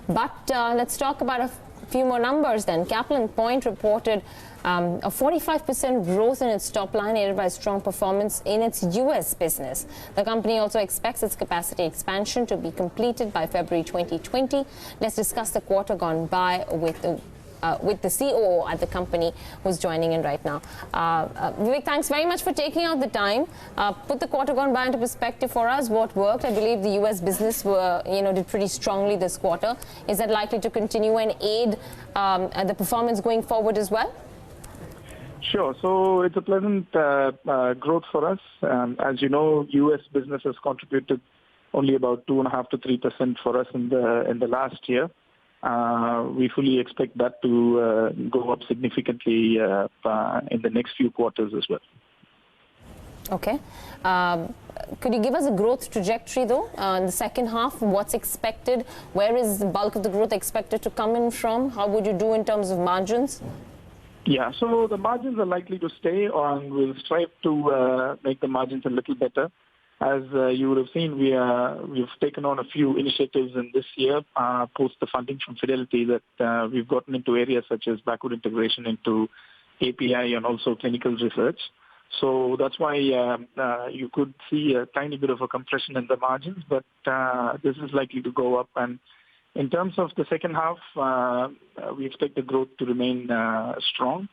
But let's talk about a few more numbers then. Caplin Point reported a 45% growth in its top line, aided by strong performance in its U.S. business. The company also expects its capacity expansion to be completed by February 2020. Let's discuss the quarter gone by with the COO at the company, who's joining in right now. Vivek, thanks very much for taking out the time. Put the quarter gone by into perspective for us. What worked? I believe the U.S. business did pretty strongly this quarter. Is that likely to continue and aid the performance going forward as well? Sure. So it's a pleasant growth for us. As you know, U.S. business has contributed only about 2.5% to 3% for us in the last year. We fully expect that to go up significantly in the next few quarters as well. Okay. Could you give us a growth trajectory, though, in the second half? What's expected? Where is the bulk of the growth expected to come in from? How would you do in terms of margins? Yeah, so the margins are likely to stay on. We'll strive to make the margins a little better. As you would have seen, we've taken on a few initiatives in this year, post the funding from Fidelity, that we've gotten into areas such as backward integration into API and also clinical research. So that's why you could see a tiny bit of a compression in the margins, but this is likely to go up. And in terms of the second half, we expect the growth to remain strong.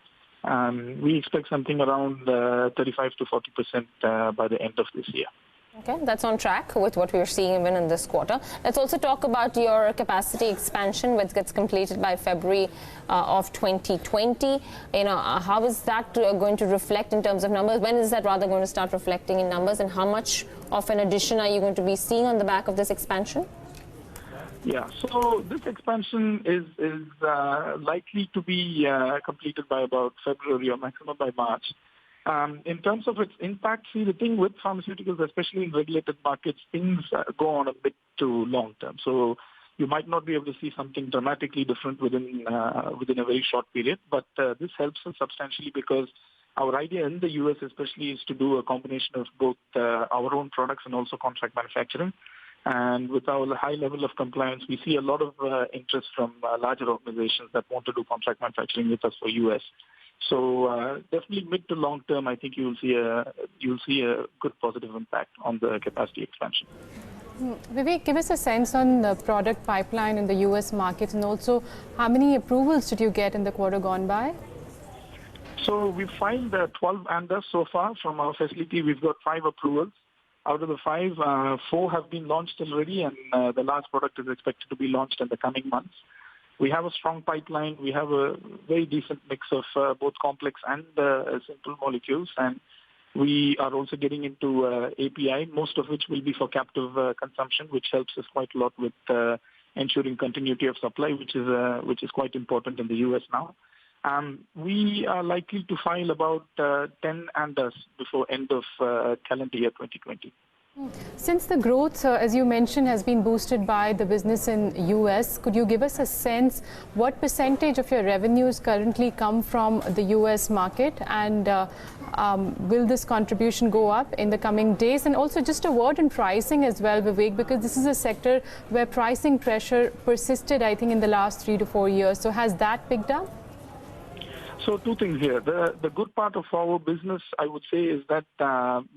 We expect something around 35 to 40% by the end of this year. Okay, that's on track with what we're seeing even in this quarter. Let's also talk about your capacity expansion, which gets completed by February of 2020. How is that going to reflect in terms of numbers? When is that rather going to start reflecting in numbers, and how much of an addition are you going to be seeing on the back of this expansion? Yeah, so this expansion is likely to be completed by about February or maximum by March. In terms of its impact, see, the thing with pharmaceuticals, especially in regulated markets, things go on a bit to long term. So you might not be able to see something dramatically different within a very short period, but this helps us substantially because our idea in the U.S. especially is to do a combination of both our own products and also contract manufacturing. And with our high level of compliance, we see a lot of interest from larger organizations that want to do contract manufacturing with us for U.S. So definitely mid to long term, I think you'll see a good positive impact on the capacity expansion. Vivek, give us a sense on the product pipeline in the U.S. market, and also how many approvals did you get in the quarter gone by? So we've filed 12 ANDAs so far from our facility. We've got 5 approvals. Out of the 5, 4 have been launched already, and the last product is expected to be launched in the coming months. We have a strong pipeline. We have a very decent mix of both complex and simple molecules, and we are also getting into API, most of which will be for captive consumption, which helps us quite a lot with ensuring continuity of supply, which is quite important in the U.S. now. We are likely to file about 10 ANDAs before end of calendar year 2020. Since the growth, as you mentioned, has been boosted by the business in U.S., could you give us a sense what percentage of your revenues currently come from the U.S. market, and will this contribution go up in the coming days? And also just a word on pricing as well, Vivek, because this is a sector where pricing pressure persisted, I think, in the last 3 to 4 years. So has that picked up? So 2 things here. The good part of our business, I would say, is that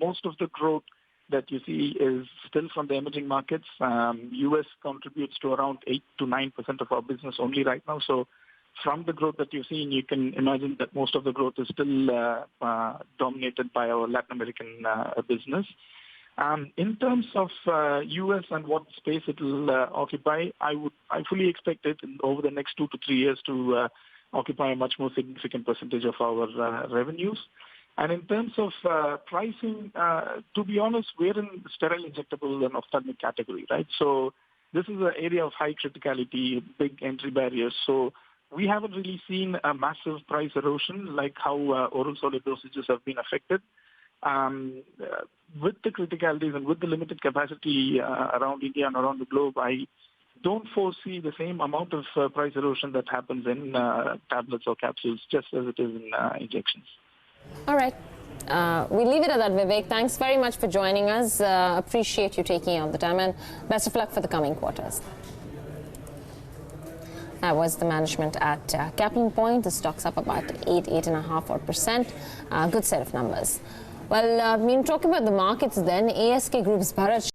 most of the growth that you see is still from the emerging markets. U.S. contributes to around 8 to 9% of our business only right now. So from the growth that you're seeing, you can imagine that most of the growth is still dominated by our Latin American business. In terms of U.S. and what space it will occupy, I fully expect it over the next 2 to 3 years to occupy a much more significant percentage of our revenues. And in terms of pricing, to be honest, we're in the sterile injectable and ophthalmic category, right? So this is an area of high criticality, big entry barriers. So we haven't really seen a massive price erosion like how oral solid dosages have been affected. With the criticalities and with the limited capacity around India and around the globe, I don't foresee the same amount of price erosion that happens in tablets or capsules, just as it is in injections. All right. We'll leave it at that, Vivek. Thanks very much for joining us. Appreciate you taking out the time, and best of luck for the coming quarters. That was the management at Caplin Point. The stock's up about 8.5%. Good set of numbers. Well, talking about the markets then, ASK Group's Bharat